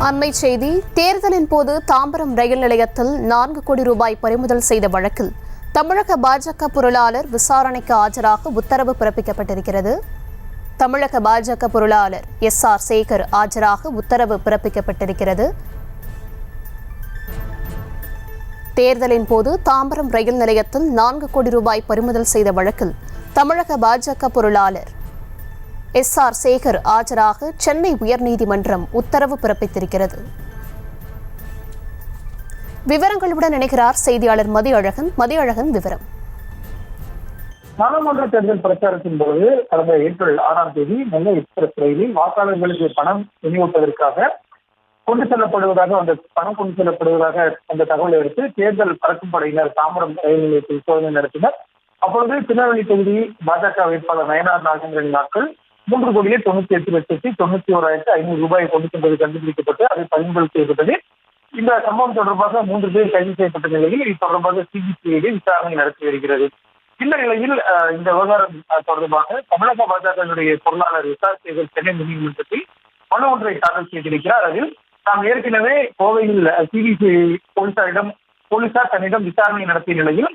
அண்மை செய்தி. தேர்தலின் போது தாம்பரம் ரயில் நிலையத்தில் 4 கோடி ரூபாய் பறிமுதல் செய்த வழக்கில் தமிழக பாஜக பொருளாளர் விசாரணைக்கு ஆஜராக உத்தரவு பிறப்பிக்கப்பட்டிருக்கிறது. தமிழக பாஜக பொருளாளர் SR சேகர் ஆஜராக உத்தரவு பிறப்பிக்கப்பட்டிருக்கிறது. தேர்தலின் போது தாம்பரம் ரயில் நிலையத்தில் 4 கோடி ரூபாய் பறிமுதல் செய்த வழக்கில் தமிழக பாஜக பொருளாளர் SR சேகர் ஆஜராக சென்னை உயர்நீதிமன்றம் உத்தரவு பிறப்பித்திருக்கிறது. விவரங்களுடன் இணைகிறார் செய்தியாளர் மதியழகன். விவரம். நாடாளுமன்ற தேர்தல் பிரச்சாரத்தின் போது கடந்த ஏப்ரல் 6ஆம் தேதி நெல்லை எக்ஸ்பிரஸ் ரயிலில் வாக்காளர்களுக்கு பணம் விநியோகிப்பதற்காக கொண்டு செல்லப்படுவதாக அந்த தகவலை அடுத்து தேர்தல் பறக்கும் படையினர் தாம்பரம் ரயில் நிலையத்தில் சோதனை நடத்தினர். அப்பொழுது திருநெல்வேலி தொகுதி பாஜக வேட்பாளர் நயனார் நாகேந்திரன் நாட்கள் 3,98,91,500 ரூபாயை கொண்டு சென்றது கண்டுபிடிக்கப்பட்டு அதை பறிமுதல் செய்யப்பட்டது. இந்த சம்பவம் தொடர்பாக 3 பேர் கைது செய்யப்பட்ட நிலையில் இது தொடர்பாக சிபிசிஐடி விசாரணை நடத்தி வருகிறது. இந்த நிலையில் இந்த விவகாரம் தொடர்பாக தமிழக பாஜகவினுடைய பொருளாளர் SR சேகர் சென்னை நீதிமன்றத்தில் மனு ஒன்றை தாக்கல் செய்திருக்கிறார். அதில் தாம் ஏற்கனவே கோவையில் சிபிசிஐ போலீசார் தன்னிடம் விசாரணை நடத்திய நிலையில்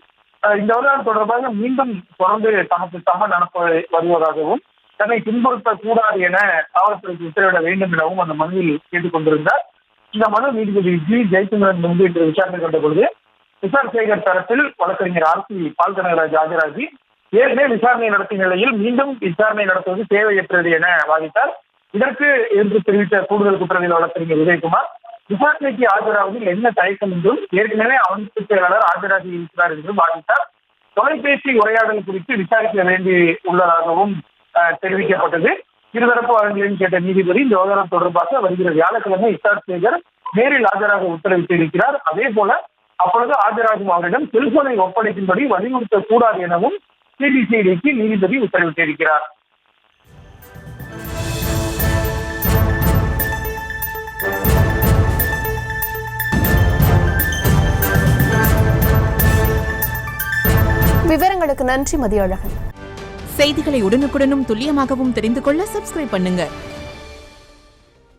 இந்த விவகாரம் தொடர்பாக மீண்டும் தொடர்ந்து தமக்கு சம்மன் அனுப்ப வருவதாகவும் தன்னை துன்புறுத்தக்கூடாது என காவல்துறைக்கு உத்தரவிட வேண்டும் எனவும் அந்த மனுவில் கேட்டுக் கொண்டிருந்தார். இந்த மனு நீதிபதி ஜி ஜெயச்சந்திரன் முன்பு இன்று விசாரணை கண்ட பொழுது SR சேகர் தரப்பில் வழக்கறிஞர் RC பால்கனகராஜ் ஆஜராகி ஏற்கனவே விசாரணை நடத்திய நிலையில் மீண்டும் விசாரணை நடத்துவது தேவையற்றது என வாதிட்டார். இதற்கு எதிர்ப்பு தெரிவித்த கூடுதல் குற்றவியல் வழக்கறிஞர் உதயகுமார் விசாரணைக்கு ஆஜராவதில் என்ன தயக்கம் என்றும் ஏற்கனவே அமைப்பு செயலாளர் ஆஜராகி இருக்கிறார் என்றும் வாதிட்டார். தொலைபேசி உரையாடல் குறித்து விசாரிக்க வேண்டி உள்ளதாகவும் தெரிவிக்கப்பட்டது. இருதரப்பு வழக்குகளையும் கேட்ட நீதிபதி இந்த விவகாரம் தொடர்பாக வருகிற வியாழக்கிழமை SR சேகர் நேரில் ஆஜராக உத்தரவிட்டிருக்கிறார். அதே போல அப்பொழுது ஆஜராகும் அவரிடம் செல்போனை ஒப்படைக்கும்படி வலியுறுத்தக் கூடாது எனவும் சிபிசிஐடிக்கு நீதிபதி உத்தரவிட்டிருக்கிறார். விவரங்களுக்கு நன்றி மதியழகன். செய்திகளை உடனுக்குடனும் துல்லியமாகவும் தெரிந்து கொள்ள சப்ஸ்கிரைப் பண்ணுங்க.